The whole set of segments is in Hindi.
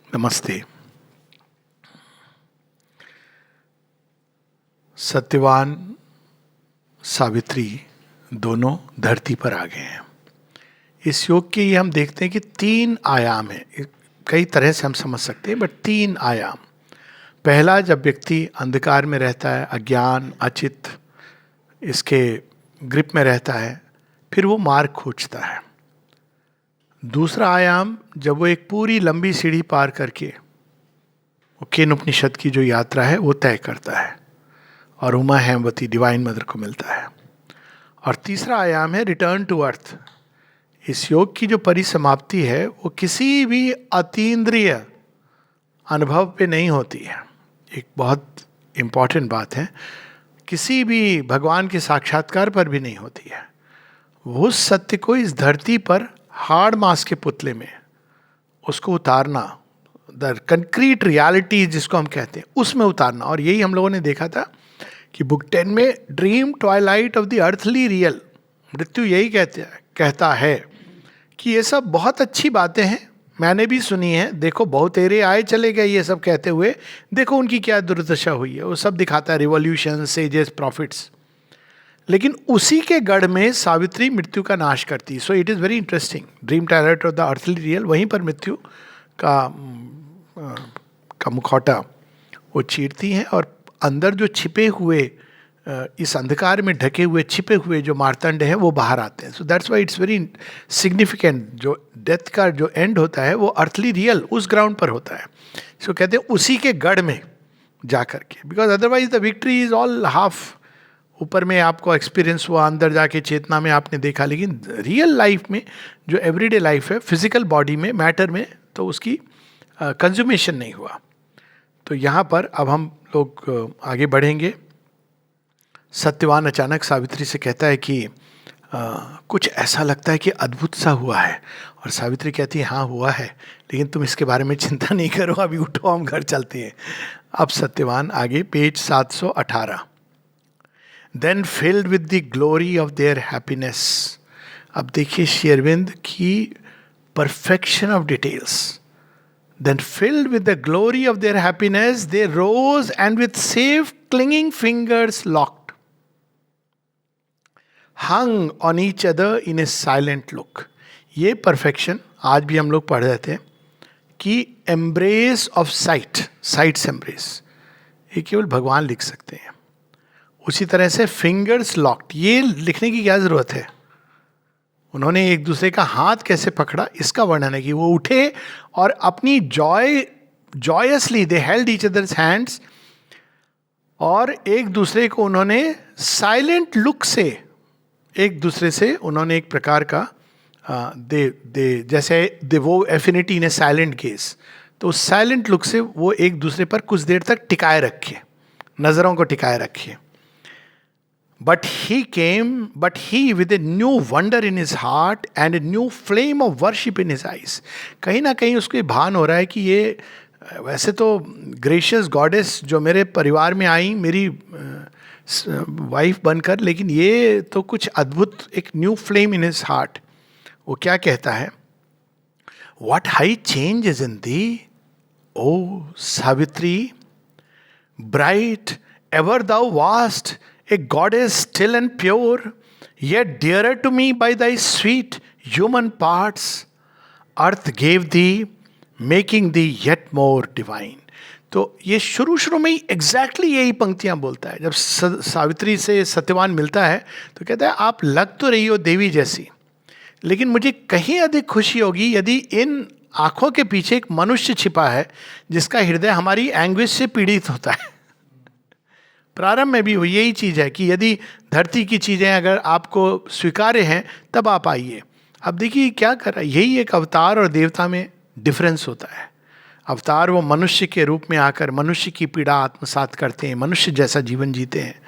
नमस्ते। सत्यवान सावित्री दोनों धरती पर आ गए हैं। इस योग के ये हम देखते हैं कि तीन आयाम हैं। कई तरह से हम समझ सकते हैं, बट तीन आयाम। पहला, जब व्यक्ति अंधकार में रहता है, अज्ञान अचित इसके ग्रिप में रहता है, फिर वो मार्ग खोजता है। दूसरा आयाम, जब वो एक पूरी लंबी सीढ़ी पार करके वो केन उपनिषद की जो यात्रा है वो तय करता है और उमा हेमवती डिवाइन मदर को मिलता है। और तीसरा आयाम है रिटर्न टू अर्थ। इस योग की जो परिसमाप्ति है वो किसी भी अतीन्द्रिय अनुभव पे नहीं होती है। एक बहुत इंपॉर्टेंट बात है, किसी भी भगवान के साक्षात्कार पर भी नहीं होती है। वो उस सत्य को इस धरती पर हार्ड मास के पुतले में उसको उतारना, द कंक्रीट रियलिटी जिसको हम कहते हैं, उसमें उतारना। और यही हम लोगों ने देखा था कि बुक 10 में dream Twilight of the earthly real, मृत्यु यही कहता है कि ये सब बहुत अच्छी बातें हैं, मैंने भी सुनी है, देखो बहुत तेरे आए चले गए ये सब कहते हुए, देखो उनकी क्या दुर्दशा हुई है। वो सब दिखाता है, रिवॉल्यूशन, सेजेस, प्रॉफिट्स। लेकिन उसी के गढ़ में सावित्री मृत्यु का नाश करती है। So it is very interesting. Dream talent of the earthly real, वहीं पर मृत्यु का मुखौटा वो चीरती हैं और अंदर जो छिपे हुए, इस अंधकार में ढके हुए छिपे हुए जो मार्तंड हैं वो बाहर आते हैं। So that's why it's very significant. जो डेथ का जो एंड होता है वो अर्थली रियल उस ग्राउंड पर होता है। सो कहते हैं उसी के गढ़ में जा कर के, because otherwise the victory is all half. ऊपर में आपको एक्सपीरियंस हुआ, अंदर जाके चेतना में आपने देखा, लेकिन रियल लाइफ में जो एवरीडे लाइफ है, फिजिकल बॉडी में, मैटर में, तो उसकी कंज्यूमेशन नहीं हुआ। तो यहाँ पर अब हम लोग आगे बढ़ेंगे। सत्यवान अचानक सावित्री से कहता है कि कुछ ऐसा लगता है कि अद्भुत सा हुआ है। और सावित्री कहती है हाँ हुआ है, लेकिन तुम इसके बारे में चिंता नहीं करो, अभी उठो हम घर चलते हैं। अब सत्यवान आगे page 718। Then filled with the glory of their happiness. अब देखिए श्री अरविंद की perfection of details. Then filled with the glory of their happiness, they rose and with safe clinging fingers locked, hung on each other in a silent look. ये perfection आज भी हम लोग पढ़ रहे थे कि embrace of sight, sight's embrace, ये केवल भगवान लिख सकते हैं। उसी तरह से fingers locked, ये लिखने की क्या जरूरत है? उन्होंने एक दूसरे का हाथ कैसे पकड़ा इसका वर्णन है कि वो उठे और अपनी जॉयसली दे हेल्ड ईच अदर्स हैंड्स, और एक दूसरे को उन्होंने साइलेंट लुक से, एक दूसरे से उन्होंने एक प्रकार का जैसे वो एफिनिटी इन ए साइलेंट गेज, तो साइलेंट लुक से वो एक दूसरे पर कुछ देर तक टिकाए रखे, नजरों को टिकाए रखे। But he with a new wonder in his heart and a new flame of worship in his eyes. कहीं ना कहीं उसको भान हो रहा है कि ये वैसे तो ग्रेशियस गॉडेस जो मेरे परिवार में आई मेरी वाइफ बनकर, लेकिन ये तो कुछ अद्भुत, एक new flame in his heart. वो क्या कहता है? What high change is in thee, O Savitri, bright ever thou wast, a goddess still and pure, yet dearer to me by thy sweet human parts. Earth gave thee, making thee yet more divine. तो ये शुरू में ही एग्जैक्टली यही पंक्तियां बोलता है। जब सावित्री से सत्यवान मिलता है तो कहता है आप लग तो रही हो देवी जैसी, लेकिन मुझे कहीं अधिक खुशी होगी यदि इन आंखों के पीछे एक मनुष्य छिपा है जिसका हृदय हमारी एंग्विश से पीड़ित होता है। प्रारंभ में भी वो यही चीज़ है कि यदि धरती की चीज़ें अगर आपको स्वीकार्य हैं तब आप आइए। अब देखिए क्या कर रहा है, यही एक अवतार और देवता में डिफरेंस होता है। अवतार वो मनुष्य के रूप में आकर मनुष्य की पीड़ा आत्मसात करते हैं, मनुष्य जैसा जीवन जीते हैं।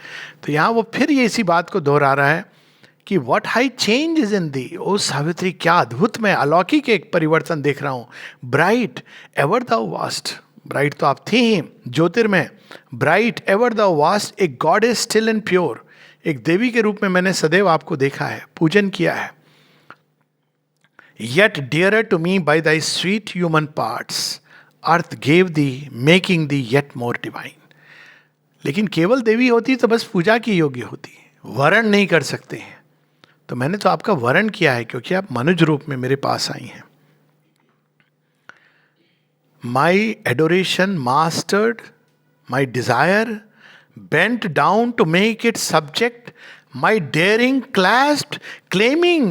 तो यहाँ वो फिर ये इसी बात को दोहरा रहा है कि what high change is in thee, ओ सावित्री, क्या अद्भुत मैं अलौकिक एक परिवर्तन देख रहा हूँ। Bright ever thou wast, bright तो आप थी ही ज्योतिर्मय, bright ever the wast, a god is still and pure, एक देवी के रूप में मैंने सदैव आपको देखा है, पूजन किया है। Yet dearer to me by thy sweet human parts, earth gave thee, making thee yet more divine. लेकिन केवल देवी होती तो बस पूजा की योग्य होती, वरण नहीं कर सकते हैं. तो मैंने तो आपका वरण किया है क्योंकि आप मनुज रूप में मेरे पास आई हैं. My adoration mastered my desire, bent down to make it subject, my daring clasped, claiming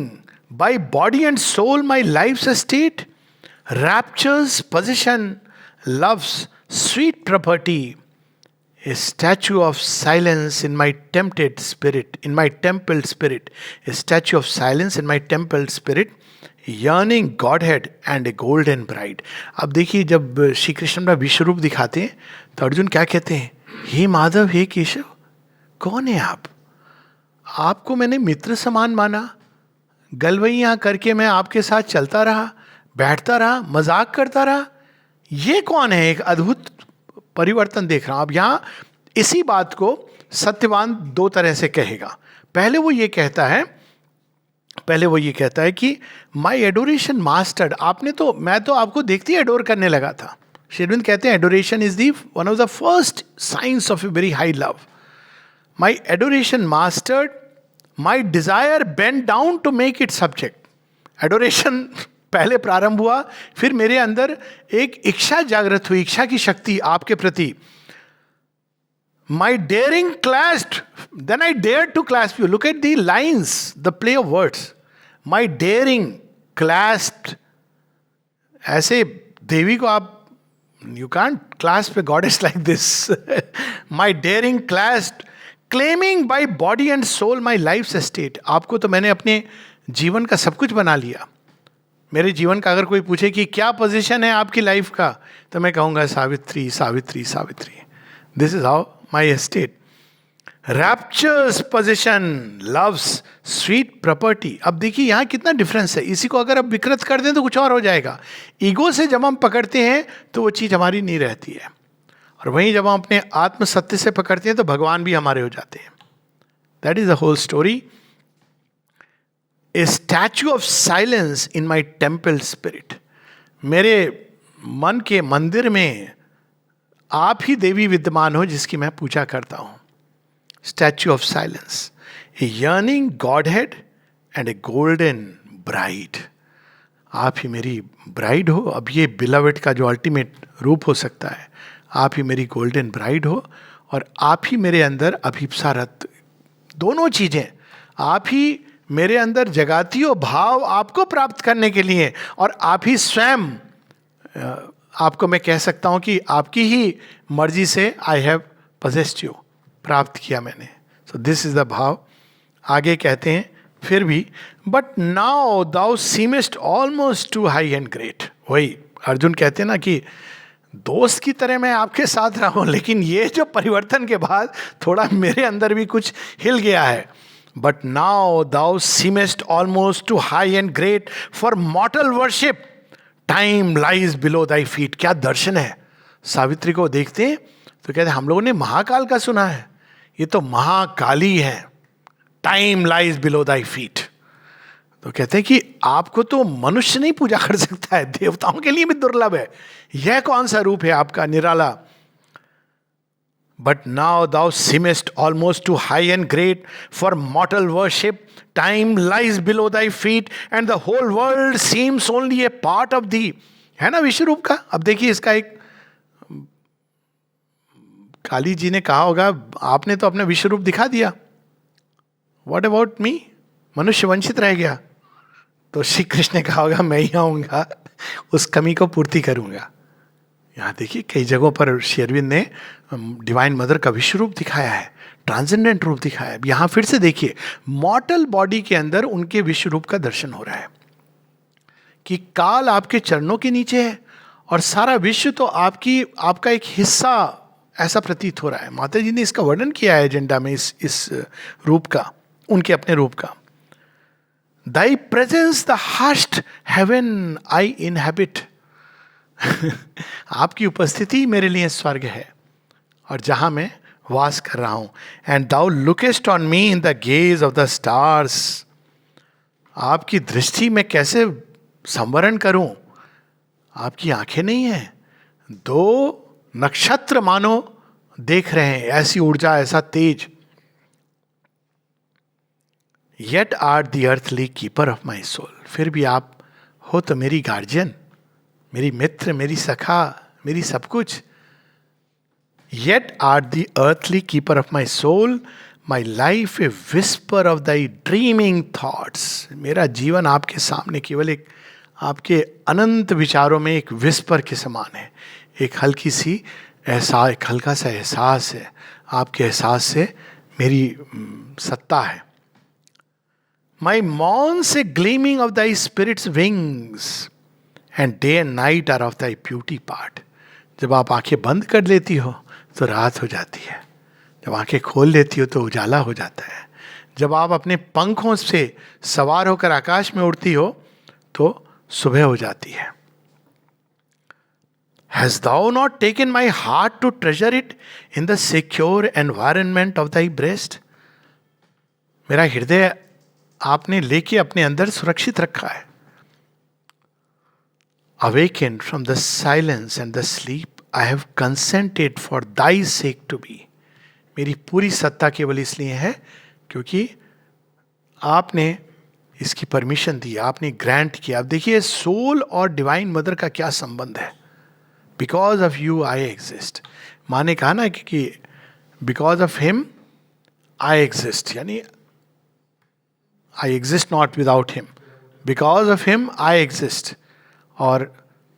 by body and soul my life's estate, rapture's possession, love's sweet property, a statue of silence in my tempted spirit, in my templed spirit, a statue of silence in my templed spirit, yearning Godhead and a golden bride. अब देखिए, जब श्री कृष्ण का विश्व रूप दिखाते हैं तो अर्जुन क्या कहते हैं? हे माधव, हे केशव, कौन है आप? आपको मैंने मित्र समान माना, गलवैयां करके मैं आपके साथ चलता रहा, बैठता रहा, मजाक करता रहा. ये कौन है? एक अद्भुत परिवर्तन देख रहा हूं. अब यहां इसी बात को सत्यवान दो तरह से कहेगा. पहले वो ये कहता है कि माई एडोरेशन मास्टर्ड. मैं तो आपको देखते ही एडोर करने लगा था. श्री अरविंद कहते हैं adoration is the one of the first science of a very high love. My adoration mastered, my desire bend down to make it subject. Adoration पहले प्रारंभ हुआ, फिर मेरे अंदर एक इच्छा जागृत हुई, इच्छा की शक्ति आपके प्रति. My daring clasped, then I dare to clasp you. Look at the lines, the play of words. My daring clasped. ऐसे देवी को आप, you can't clasp a goddess like this. My daring clasped, claiming by body and soul my life's estate. आपको तो मैंने अपने जीवन का सब कुछ बना लिया. मेरे जीवन का अगर कोई पूछे कि क्या पोजीशन है आपकी लाइफ का, तो मैं कहूँगा Savitri, Savitri, Savitri. This is how my estate. Raptures position, loves sweet property. अब देखिए यहाँ कितना डिफरेंस है. इसी को अगर अब विकृत कर दें तो कुछ और हो जाएगा. ईगो से जब हम पकड़ते हैं तो वो चीज़ हमारी नहीं रहती है, और वहीं जब हम अपने आत्म सत्य से पकड़ते हैं तो भगवान भी हमारे हो जाते हैं. That is the whole story. A statue of silence in my temple spirit. मेरे मन के मंदिर में आप ही देवी विद्यमान हो जिसकी मैं पूजा करता हूँ. Statue of silence, a yearning Godhead and a golden bride. आप ही मेरी ब्राइड हो. अब ये बिलवेड का जो अल्टीमेट रूप हो सकता है, आप ही मेरी गोल्डन ब्राइड हो, और आप ही मेरे अंदर अभिप्सा रत. दोनों चीजें आप ही मेरे अंदर जगाती हो, भाव आपको प्राप्त करने के लिए, और आप ही स्वयं, आपको मैं कह सकता हूं कि आपकी ही मर्जी से आई हैव possessed you, प्राप्त किया मैंने. सो दिस इज द भाव. आगे कहते हैं फिर भी, but now thou seemest almost too high and great. वही अर्जुन कहते हैं ना कि दोस्त की तरह मैं आपके साथ रहा हूं, लेकिन ये जो परिवर्तन के बाद थोड़ा मेरे अंदर भी कुछ हिल गया है. But now thou seemest almost too high and great for mortal worship, time lies below thy feet. क्या दर्शन है. सावित्री को देखते हैं तो कहते हैं हम लोगों ने महाकाल का सुना है, ये तो महाकाली है. Time lies below thy feet. तो कहते हैं कि आपको तो मनुष्य नहीं पूजा कर सकता है, देवताओं के लिए भी दुर्लभ है. यह कौन सा रूप है आपका निराला. But now thou seemest almost too high and great for mortal worship, time lies below thy feet, and the whole world seems only a part of thee. है ना विश्व रूप का. अब देखिए इसका एक, काली जी ने कहा होगा आपने तो अपना विश्व रूप दिखा दिया, व्हाट अबाउट मी, मनुष्य वंचित रह गया. तो श्री कृष्ण ने कहा होगा मैं ही आऊंगा, उस कमी को पूर्ति करूंगा. यहाँ देखिए कई जगहों पर श्री अरविंद ने डिवाइन मदर का विश्व रूप दिखाया है, ट्रांसेंडेंट रूप दिखाया है. यहाँ फिर से देखिए मॉर्टल बॉडी के अंदर उनके विश्व रूप का दर्शन हो रहा है कि काल आपके चरणों के नीचे है और सारा विश्व तो आपका एक हिस्सा, ऐसा प्रतीत हो रहा है. माता जी ने इसका वर्णन किया है एजेंडा में, इस रूप का, उनके अपने रूप का. Thy presence the hushed heaven I inhabit. आपकी उपस्थिति मेरे लिए स्वर्ग है और जहां मैं वास कर रहा हूं. And thou lookest on me in the gaze of the stars. आपकी दृष्टि में कैसे संवरण करूं, आपकी आंखें नहीं है. दो नक्षत्र मानो देख रहे हैं, ऐसी ऊर्जा, ऐसा तेज. Yet are the earthly keeper of my soul. फिर भी आप हो तो मेरी गार्जियन, मेरी मित्र, मेरी सखा, मेरी सब कुछ. Yet are the earthly keeper of my soul, my life a whisper of thy dreaming thoughts. मेरा जीवन आपके सामने केवल एक आपके अनंत विचारों में एक विस्पर के समान है. एक हल्की सी एहसास, एक हल्का सा एहसास है. आपके एहसास से मेरी सत्ता है. My morns a gleaming of thy spirits wings and day and night are of thy beauty part. जब आप आंखें बंद कर लेती हो तो रात हो जाती है, जब आंखें खोल लेती हो तो उजाला हो जाता है. जब आप अपने पंखों से सवार होकर आकाश में उड़ती हो तो सुबह हो जाती है. Hast thou not taken my heart to treasure it in the secure environment of thy breast? मेरा हृदय आपने लेके अपने अंदर सुरक्षित रखा है. Awakened from the silence and the sleep, I have consented for thy sake to be. मेरी पूरी सत्ता केवल इसलिए है क्योंकि आपने इसकी परमिशन दी, आपने ग्रांट किया. अब देखिए सोल और डिवाइन मदर का क्या संबंध है. Because of you I exist. माँ ने कहा ना कि because of him I exist, यानी I exist not without him, because of him I exist. और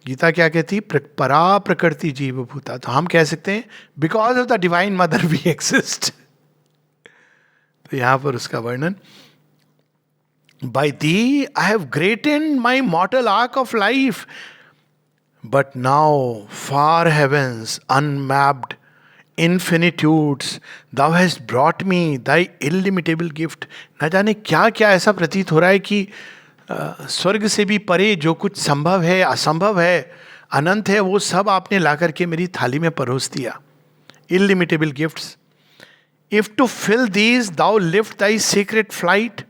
गीता क्या कहती, परा प्रकृति जीव भूता. तो हम कह सकते हैं because of the divine mother we exist. तो यहां पर उसका वर्णन, by thee I have greatened my mortal arc of life, but now far heavens unmapped infinitudes thou hast brought me thy illimitable gift. न जाने क्या क्या ऐसा प्रतीत हो रहा है कि स्वर्ग से भी परे जो कुछ संभव है, असंभव है, अनंत है, वो सब आपने ला करके मेरी थाली में परोस दिया. illimitable gifts. If to fill these thou lift thy sacred flight,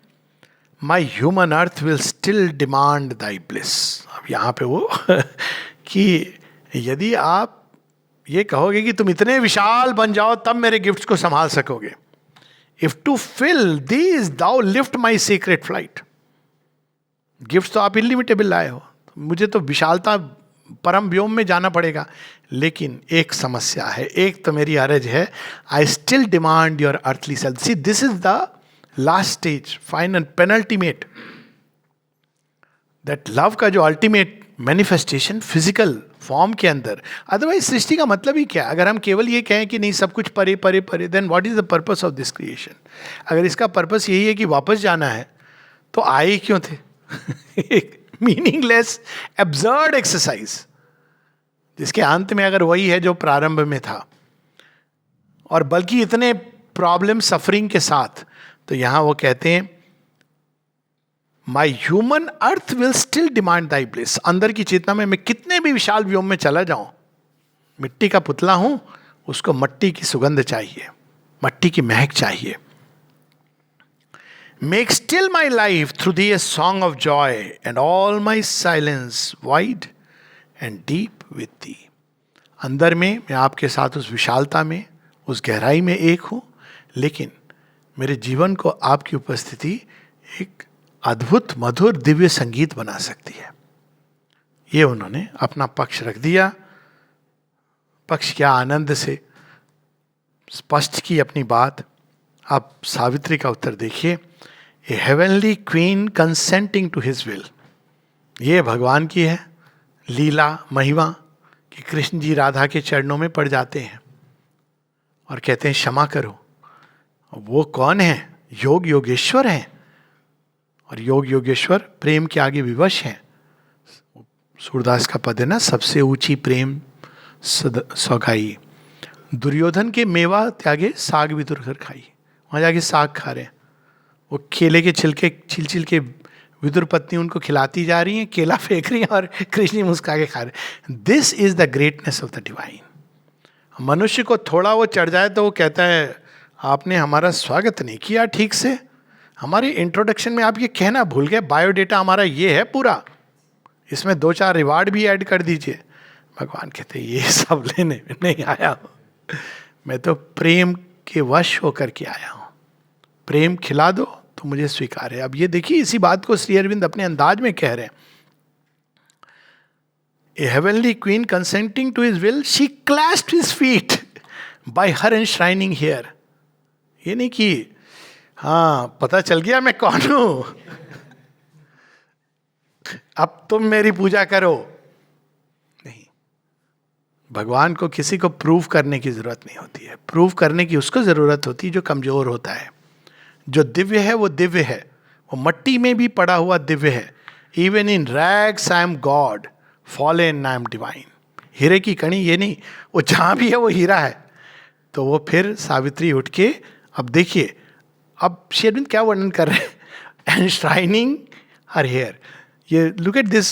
my human earth will still demand thy bliss. अब यहाँ पे वो कि यदि आप ये कहोगे कि तुम इतने विशाल बन जाओ तब मेरे गिफ्ट्स को संभाल सकोगे. If to fill these thou lift my secret flight. Gifts तो आप इनलिमिटेबल लाए हो, मुझे तो विशालता परम व्योम में जाना पड़ेगा. लेकिन एक समस्या है, एक तो मेरी अर्ज है, I still demand your earthly self. See this is the last stage, final, penultimate. That love का जो अल्टीमेट मैनिफेस्टेशन फिजिकल फॉर्म के अंदर. अदरवाइज सृष्टि का मतलब ही क्या? अगर हम केवल ये कहें कि नहीं सब कुछ परे परे परे, then what is the purpose of this creation? अगर इसका पर्पस यही है कि वापस जाना है तो आए क्यों थे? मीनिंगलेस एब्सर्ड एक्सरसाइज, जिसके अंत में अगर वही है जो प्रारंभ में था, और बल्कि इतने प्रॉब्लम सफरिंग के साथ. तो यहां वो कहते हैं my human earth will still demand thy bliss. अंदर की चेतना में मैं कितने भी विशाल व्योम में चला जाऊं, मिट्टी का पुतला हूं, उसको मट्टी की सुगंध चाहिए, मट्टी की महक चाहिए. Make still my life through the a song of Joy and all my silence wide and deep with the. अंदर में मैं आपके साथ उस विशालता में, उस गहराई में एक हूं, लेकिन मेरे जीवन को आपकी उपस्थिति एक अद्भुत मधुर दिव्य संगीत बना सकती है. ये उन्होंने अपना पक्ष रख दिया. पक्ष क्या आनंद से स्पष्ट की अपनी बात. आप सावित्री का उत्तर देखिए. A heavenly queen consenting to his will. ये भगवान की है लीला महिमा कि कृष्ण जी राधा के चरणों में पड़ जाते हैं और कहते हैं क्षमा करो. वो कौन है? योग योगेश्वर हैं, और योग योगेश्वर प्रेम के आगे विवश हैं. सूरदास का पद है ना, सबसे ऊंची प्रेम सौगाई. दुर्योधन के मेवा त्यागे साग भी तुरकर खाई. वहां जाके साग खा रहे हैं, वो केले के छिलके छिल के विदुर पत्नी उनको खिलाती जा रही हैं, केला फेंक रही हैं और कृष्ण जी मुस्का के खा रहे. This is the greatness of the divine. मनुष्य को थोड़ा वो चढ़ जाए तो वो कहता है आपने हमारा स्वागत नहीं किया ठीक से, हमारे इंट्रोडक्शन में आप ये कहना भूल गए, बायोडेटा हमारा ये है पूरा, इसमें 2-4 रिवार्ड भी ऐड कर दीजिए. भगवान कहते ये सब लेने में नहीं आया हूं, मैं तो प्रेम के वश होकर के आया हूं। प्रेम खिला दो तो मुझे स्वीकार है। अब ये देखिए, इसी बात को श्री अरविंद अपने अंदाज में कह रहे हैं। A heavenly queen consenting to his will, she clasped his feet by her enshrining here. ये नहीं कि हाँ पता चल गया मैं कौन हूं, अब तुम मेरी पूजा करो। नहीं, भगवान को किसी को प्रूव करने की जरूरत नहीं होती है। प्रूव करने की उसको जरूरत होती है जो कमजोर होता है। जो दिव्य है वो दिव्य है, वो मट्टी में भी पड़ा हुआ दिव्य है। Even in rags I am God, fallen I am divine. हीरे की कणी ये नहीं, वो जहां भी है वो हीरा है। तो वो फिर सावित्री उठ के, अब देखिए अब श्री अरविंद क्या वर्णन कर रहे हैं, एनश्राइनिंग हर हेयर। ये look at this,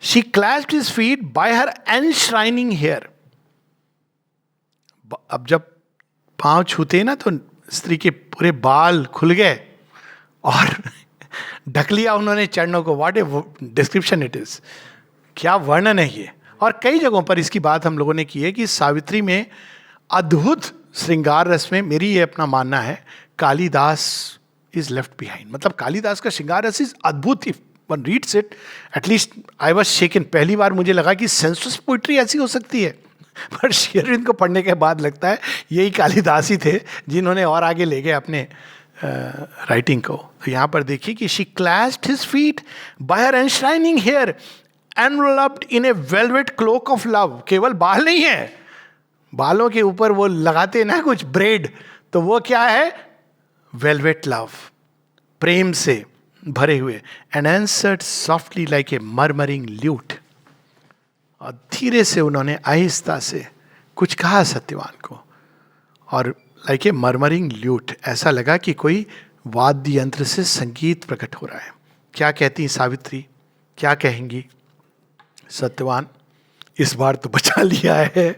she clasped his feet by her enshrining hair. अब जब पांव छूते ना तो स्त्री के पूरे बाल खुल गए और ढक लिया उन्होंने चरणों को। What a description it is, क्या वर्णन है ये। और कई जगहों पर इसकी बात हम लोगों ने की है कि सावित्री में अद्भुत श्रृंगार रस में, मेरी ये अपना मानना है, कालिदास इज लेफ्ट बिहाइंड। मतलब कालिदास का श्रृंगार रस इज अद्भुत। If one reads it, at least I was shaken. पहली बार मुझे लगा कि सेंसुअस पोइट्री ऐसी हो सकती है, पर श्री अरविंद को पढ़ने के बाद लगता है यही कालिदास ही थे जिन्होंने और आगे ले गए अपने राइटिंग को। तो यहाँ पर देखिए कि she clasped his feet by her enshrining hair enveloped in a velvet cloak of love. केवल बाल नहीं है, बालों के ऊपर वो लगाते ना कुछ ब्रेड, तो वो क्या है, वेलवेट लव, प्रेम से भरे हुए। And answered softly like a murmuring lewd. और धीरे से उन्होंने आहिस्ता से कुछ कहा सत्यवान को, और लाइक ए मरमरिंग ल्यूट, ऐसा लगा कि कोई वाद्य यंत्र से संगीत प्रकट हो रहा है। क्या कहती सावित्री, क्या कहेंगी, सत्यवान इस बार तो बचा लिया है,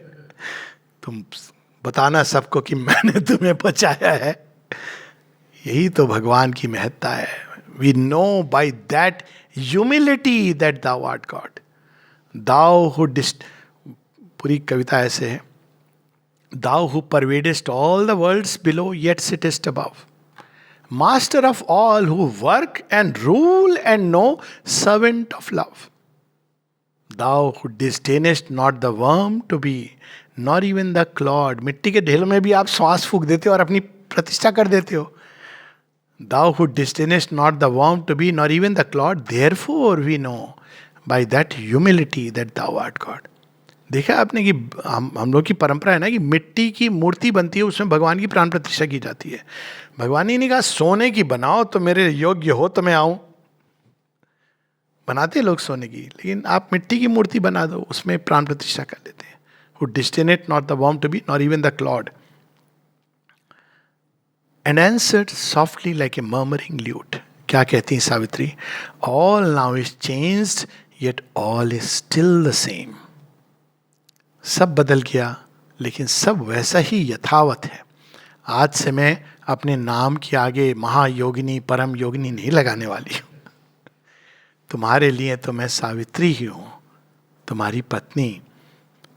तुम बताना सबको कि मैंने तुम्हें बचाया है। यही तो भगवान की महत्ता है। We know by that humility that thou art God. Thou who पूरी कविता ऐसे है, Thou who pervadest all the worlds below, yet sittest above. Master of all who work and rule and know, servant of love. Thou who disdainest not the worm to be, nor even the clod. मिट्टी के ढेलों में भी आप श्वास फूंक देते हो और अपनी प्रतिष्ठा कर देते हो. Thou who disdainest not the worm to be, nor even the clod, therefore we know by that humility that thou art God. देखा आपने कि हम लोग की परंपरा है ना कि मिट्टी की मूर्ति बनती है, उसमें भगवान की प्राण प्रतिष्ठा की जाती है. भगवान ने नहीं कहा सोने की बनाओ तो मेरे योग्य हो तो मैं आऊं. बनाते लोग सोने की, लेकिन आप मिट्टी की मूर्ति बना दो, उसमें प्राण प्रतिष्ठा कर लेते हैं. Who disdained not the worm to be, nor even the clod. And answered softly like a murmuring lute. क्या कहती हैं Savitri? All now is changed, yet all is still the same. सब बदल गया, लेकिन सब वैसा ही यथावत है. आज से मैं अपने नाम के आगे महायोगिनी परम योगिनी नहीं लगाने वाली हूं. तुम्हारे लिए तो मैं सावित्री ही हूं, तुम्हारी पत्नी,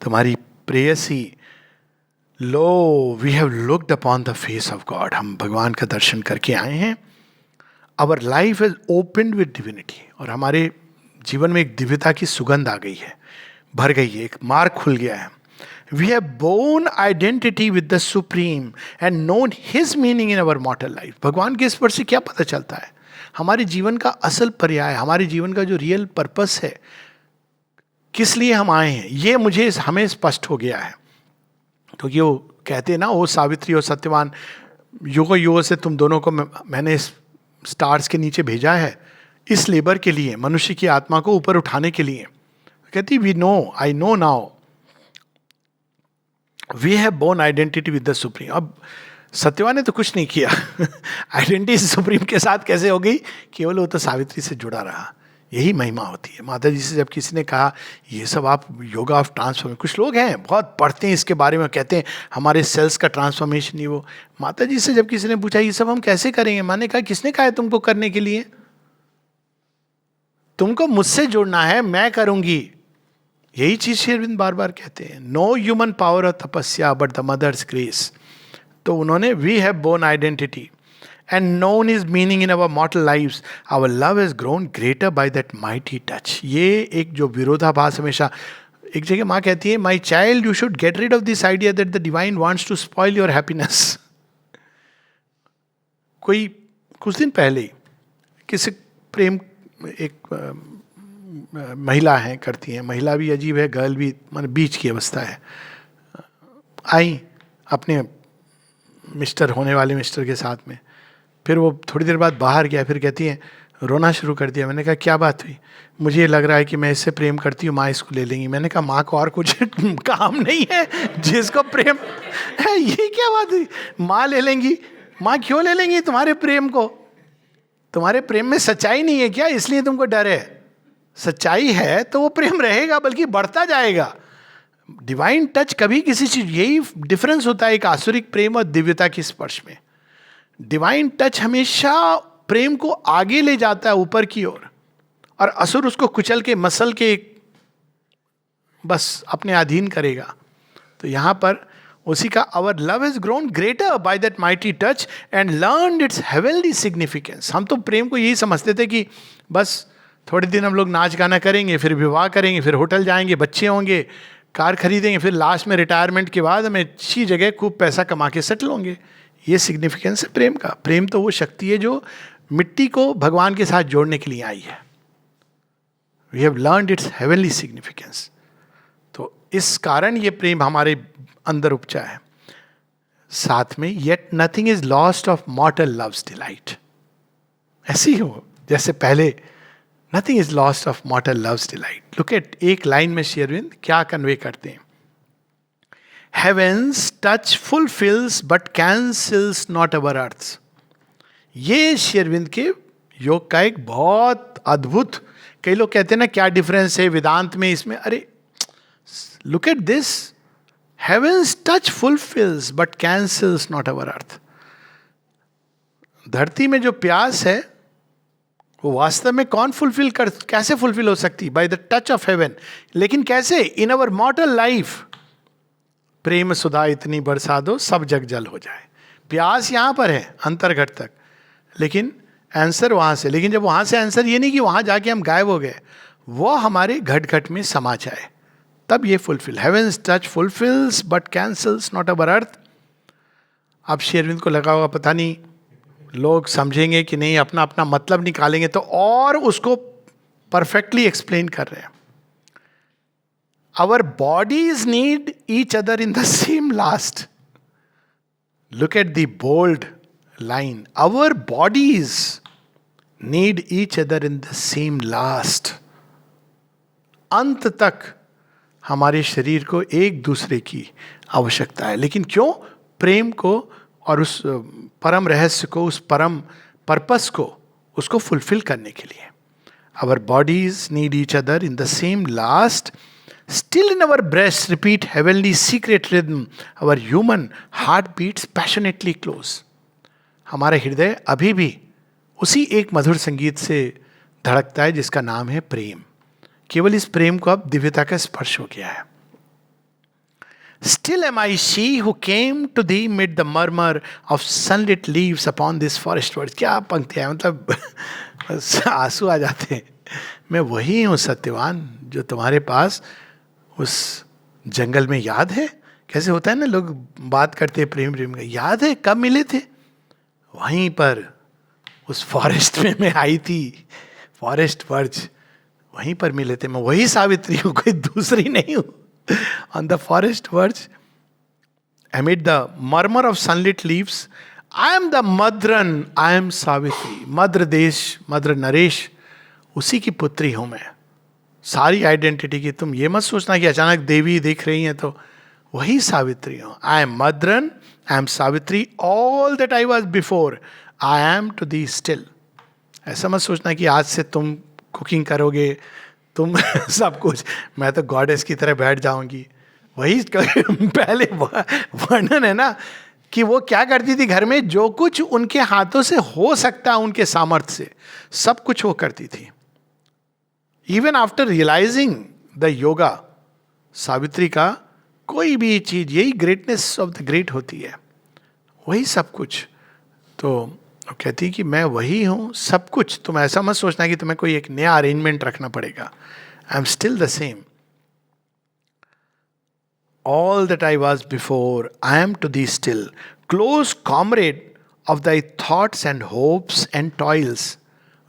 तुम्हारी प्रेयसी. Lo we have looked upon the face of God. हम भगवान का दर्शन करके आए हैं. Our life is open with divinity. और हमारे जीवन में एक दिव्यता की सुगंध आ गई है, भर गई है, एक मार्ग खुल गया है. We have borne identity with the supreme and known his meaning in our mortal life. भगवान के स्पर्श से क्या पता चलता है? हमारे जीवन का असल पर्याय, हमारे जीवन का जो रियल पर्पस है, किस लिए हम आए हैं, ये मुझे हमें स्पष्ट हो गया है. क्योंकि वो कहते हैं ना, ओ सावित्री, ओ सत्यवान, युगों युगों से तुम दोनों को मैंने स्टार्स के नीचे भेजा है इस लेबर के लिए, मनुष्य की आत्मा को ऊपर उठाने के लिए. कहती we know, I know now, we have borne identity with the supreme. अब सत्यवान ने तो कुछ नहीं किया. आइडेंटिटी सुप्रीम के साथ कैसे हो गई? केवल वो तो सावित्री से जुड़ा रहा. यही महिमा होती है. माता जी से जब किसी ने कहा ये सब आप योगा ऑफ ट्रांसफॉर्मेशन, कुछ लोग हैं बहुत पढ़ते हैं इसके बारे में, कहते हैं हमारे सेल्स का ट्रांसफॉर्मेशन ही वो. माता जी से जब किसी ने पूछा ये सब हम कैसे करेंगे, मैंने कहा किसने कहा है तुमको करने के लिए? तुमको मुझसे जुड़ना है, मैं करूंगी. यही चीज श्री अरविंद बार बार कहते हैं, no human power of tapasya but the mother's grace. तो उन्होंने we have borne identity and known his meaning in our mortal lives. Our love has grown greater by that mighty touch. ये एक जो विरोधाभास हमेशा, एक जगह माँ कहती है, my child you should get rid of this idea that the divine wants to spoil your happiness. कोई कुछ दिन पहले ही किसी प्रेम एक महिला है करती हैं, महिला भी अजीब है, गर्ल भी, मान बीच की अवस्था है, आई अपने मिस्टर होने वाले मिस्टर के साथ में. फिर वो थोड़ी देर बाद बाहर गया, फिर कहती है रोना शुरू कर दिया. मैंने कहा क्या बात हुई? मुझे ये लग रहा है कि मैं इससे प्रेम करती हूँ, माँ इसको ले लेंगी. मैंने कहा माँ को और कुछ काम नहीं है जिसको प्रेम है, ये क्या बात हुई? माँ ले लेंगी? माँ क्यों ले लेंगी तुम्हारे प्रेम को? तुम्हारे प्रेम में सच्चाई नहीं है क्या, इसलिए तुमको डर है? सच्चाई है तो वो प्रेम रहेगा, बल्कि बढ़ता जाएगा. डिवाइन टच कभी किसी चीज, यही डिफरेंस होता है एक आसुरिक प्रेम और दिव्यता के स्पर्श में. डिवाइन टच हमेशा प्रेम को आगे ले जाता है ऊपर की ओर, और असुर उसको कुचल के मसल के बस अपने अधीन करेगा. तो यहां पर उसी का our love is grown greater by that mighty touch and learn its heavenly significance. हम तो प्रेम को यही समझते थे कि बस थोड़े दिन हम लोग नाच गाना करेंगे, फिर विवाह करेंगे, फिर होटल जाएंगे, बच्चे होंगे, कार खरीदेंगे, फिर लास्ट में रिटायरमेंट के बाद हम अच्छी जगह खूब पैसा कमा के सेटल होंगे. ये सिग्निफिकेंस है प्रेम का. प्रेम तो वो शक्ति है जो मिट्टी को भगवान के साथ जोड़ने के लिए आई है. We have learned its heavenly significance. तो इस कारण ये प्रेम हमारे अंदर उपजा है. साथ में yet nothing is lost of मॉर्टल loves delight. ऐसे ही हो जैसे पहले, nothing is lost of मॉर्टल loves delight. Look at, एक लाइन में श्री अरविंद क्या कन्वे करते हैं. Heaven's touch fulfills but cancels not our earths. ये श्री अरविंद के योग का एक बहुत अद्भुत, कई लोग कहते हैं ना क्या डिफरेंस है वेदांत में इसमें, अरे look at this, Heaven's touch fulfills but cancels not our earth. धरती में जो प्यास है वो वास्तव में कौन फुलफिल कर, कैसे फुलफिल हो सकती? By the touch of haven. लेकिन कैसे? इन अवर मॉर्टल लाइफ प्रेम सुधा इतनी बरसा दो सब जग जल हो जाए. प्यास यहां पर है अंतर्घट तक, लेकिन आंसर वहां से. लेकिन जब वहां से आंसर ये नहीं कि वहां जाके हम गायब हो गए, वो हमारे घट घट में समा जाए, तब ये fulfil. Heaven's touch fulfils but cancels not our earth. अब श्री अरविंद को लगा होगा पता नहीं लोग समझेंगे कि नहीं, अपना अपना मतलब निकालेंगे, तो और उसको परफेक्टली एक्सप्लेन कर रहे हैं. Our bodies need each other in the same last. Look at the bold line. Our bodies need each other in the same last. अंत तक हमारे शरीर को एक दूसरे की आवश्यकता है. लेकिन क्यों? प्रेम को और उस परम रहस्य को, उस परम पर्पस को, उसको फुलफिल करने के लिए. Our bodies need each other in the same last. Still in our breasts repeat heavenly secret rhythm. Our human heart beats passionately close. हमारा हृदय अभी भी उसी एक मधुर संगीत से धड़कता है जिसका नाम है प्रेम. केवल इस प्रेम को अब दिव्यता का स्पर्श हो गया है. Still am I she who came to thee mid the murmur of sunlit leaves upon this forest world. क्या पंक्तियां, मतलब आंसू आ जाते हैं. मैं वही हूँ सत्यवान जो तुम्हारे पास उस जंगल में, याद है कैसे होता है ना, लोग बात करते हैं प्रेम प्रेम का, याद है कब मिले थे? वहीं पर उस फॉरेस्ट में मैं आई थी, फॉरेस्ट वर्ज, वहीं पर मिले थे. मैं वही सावित्री हूँ, कोई दूसरी नहीं हूँ. On the forest verge amid the murmur of sunlit leaves, I am the Madran, I am Savitri. Madra देश, मद्र नरेश, उसी की पुत्री हूं मैं. सारी आइडेंटिटी की, तुम ये मत सोचना कि अचानक देवी दिख रही हैं, तो वही सावित्री हूं. I am Madran, I am Savitri, all that I was before, I am to thee still. ऐसा मत सोचना कि आज से तुम कुकिंग करोगे, तुम सब कुछ, मैं तो गॉडेस की तरह बैठ जाऊंगी. वही पहले वर्णन है ना कि वो क्या करती थी घर में, जो कुछ उनके हाथों से हो सकता, उनके सामर्थ्य से सब कुछ वो करती थी. Even after realising the yoga Savitri का कोई भी चीज, यही ग्रेटनेस ऑफ द ग्रेट होती है, वही सब कुछ। तो वो कहती है कि मैं वही हूँ सब कुछ। तुम ऐसा मत सोचना कि तुम्हें कोई एक नया अरेंजमेंट रखना पड़ेगा। I am still the same. All that I was before, I am to thee still, close comrade of thy thoughts and hopes and toils.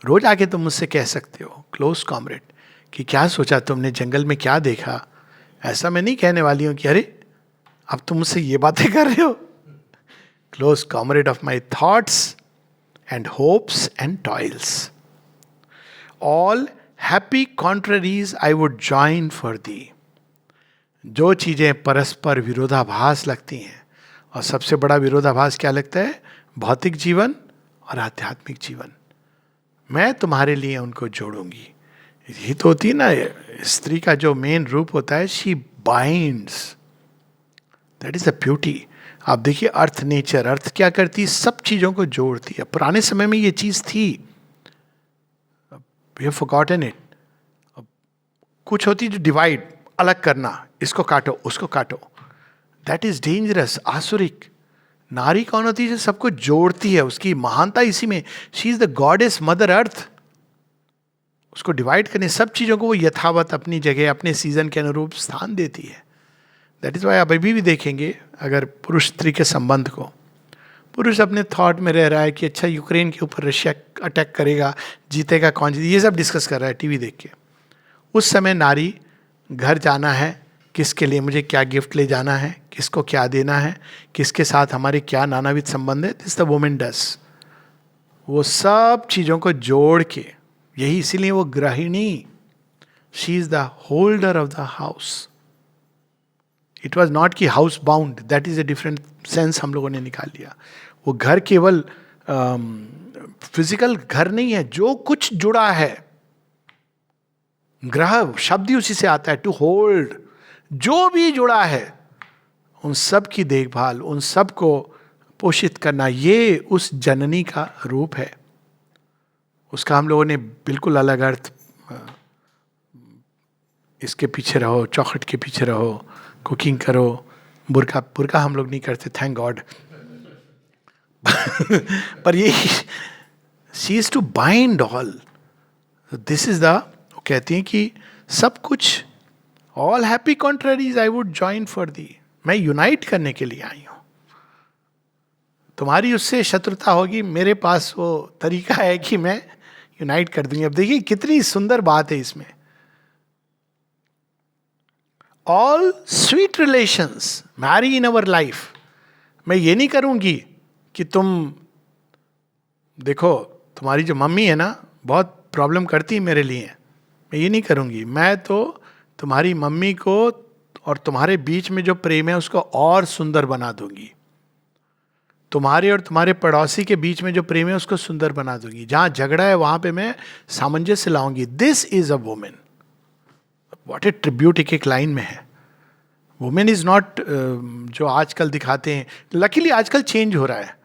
रोज आके तुम मुझसे कह सकते हो क्लोज कॉमरेड कि क्या सोचा तुमने, जंगल में क्या देखा। ऐसा मैं नहीं कहने वाली हूं कि अरे अब तुम मुझसे ये बातें कर रहे हो। Close comrade of my thoughts and hopes and toils, all happy contraries I would join for दी। जो चीज़ें परस्पर विरोधाभास लगती हैं, और सबसे बड़ा विरोधाभास क्या लगता है, भौतिक जीवन और आध्यात्मिक जीवन, मैं तुम्हारे लिए उनको जोड़ूंगी। यही तो होती है ना स्त्री का जो मेन रूप होता है, she binds, that is the beauty. आप देखिए अर्थ, नेचर, अर्थ क्या करती है, सब चीज़ों को जोड़ती है। पुराने समय में ये चीज़ थी, वी हैव फॉरगॉटन इट। कुछ होती जो डिवाइड, अलग करना, इसको काटो उसको काटो, दैट इज डेंजरस, आसुरिक। नारी कौन होती है, जो सबको जोड़ती है, उसकी महानता इसी में। She is the goddess mother earth. उसको डिवाइड करने, सब चीजों को वो यथावत अपनी जगह अपने सीजन के अनुरूप स्थान देती है। दैट इज वाई आप अभी भी देखेंगे अगर पुरुष स्त्री के संबंध को, पुरुष अपने थॉट में रह रहा है कि अच्छा यूक्रेन के ऊपर रशिया अटैक करेगा, जीतेगा कौन, जीते, ये सब डिस्कस कर रहा है टीवी देख के। उस समय नारी घर जाना है, किसके लिए मुझे क्या गिफ्ट ले जाना है, किसको क्या देना है, किसके साथ हमारे क्या नानाविध संबंध है, दिस द वुमेन डस। वो सब चीज़ों को जोड़ के, यही इसीलिए वो गृहिणी, she is the holder of the house. It was not कि house bound, that is a different sense हम लोगों ने निकाल लिया। वो घर केवल फिजिकल घर नहीं है, जो कुछ जुड़ा है, ग्रह शब्द ही उसी से आता है, टू होल्ड, जो भी जुड़ा है उन सब की देखभाल, उन सब को पोषित करना, ये उस जननी का रूप है। उसका हम लोगों ने बिल्कुल अलग अर्थ, इसके पीछे रहो, चौखट के पीछे रहो, कुकिंग करो, बुरका हम लोग नहीं करते, थैंक गॉड। पर ये she is to bind all, this is the, कहती हैं कि सब कुछ, all happy contraries I would join for thee, मैं यूनाइट करने के लिए आई हूं। तुम्हारी उससे शत्रुता होगी, मेरे पास वो तरीका है कि मैं यूनाइट कर दूंगी। अब देखिए कितनी सुंदर बात है इसमें, all sweet relations marry in our life. मैं ये नहीं करूंगी कि तुम देखो, तुम्हारी जो मम्मी है ना बहुत प्रॉब्लम करती है मेरे लिए, मैं ये नहीं करूंगी। मैं तो तुम्हारी मम्मी को और तुम्हारे बीच में जो प्रेम है उसको और सुंदर बना दूंगी। तुम्हारे और तुम्हारे पड़ोसी के बीच में जो प्रेम है उसको सुंदर बना दूंगी। जहां झगड़ा है वहां पे मैं सामंजस्य लाऊंगी। This is a woman. What a tribute एक लाइन में है। वुमेन इज नॉट जो आजकल दिखाते हैं, लकीली आजकल चेंज हो रहा है,